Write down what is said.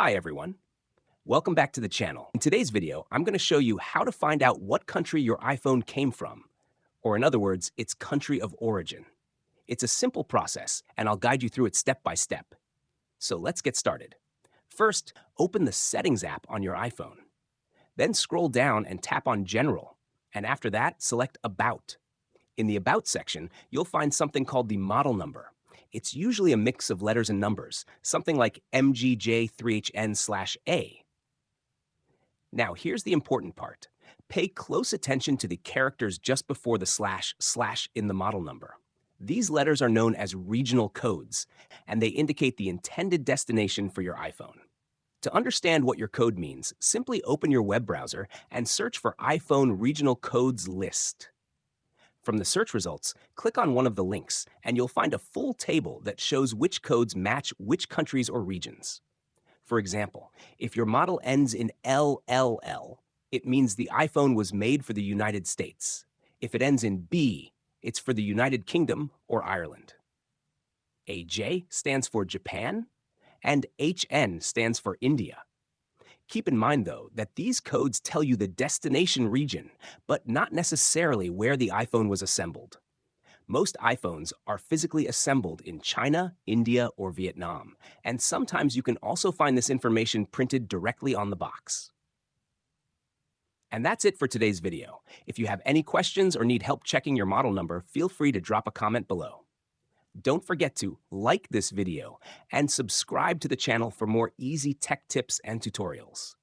Hi everyone, welcome back to the channel. In today's video, I'm going to show you how to find out what country your iPhone came from, or in other words, its country of origin. It's a simple process, and I'll guide you through it step by step. So let's get started. First, open the Settings app on your iPhone. Then scroll down and tap on General, and after that, select About. In the About section, you'll find something called the model number. It's usually a mix of letters and numbers, something like MGJ3HN/A. Now, here's the important part. Pay close attention to the characters just before the / in the model number. These letters are known as regional codes, and they indicate the intended destination for your iPhone. To understand what your code means, simply open your web browser and search for iPhone Regional Codes List. From the search results, click on one of the links, and you'll find a full table that shows which codes match which countries or regions. For example, if your model ends in LLL, it means the iPhone was made for the United States. If it ends in B, it's for the United Kingdom or Ireland. AJ stands for Japan, and HN stands for India. Keep in mind, though, that these codes tell you the destination region, but not necessarily where the iPhone was assembled. Most iPhones are physically assembled in China, India, or Vietnam, and sometimes you can also find this information printed directly on the box. And that's it for today's video. If you have any questions or need help checking your model number, feel free to drop a comment below. Don't forget to like this video and subscribe to the channel for more easy tech tips and tutorials.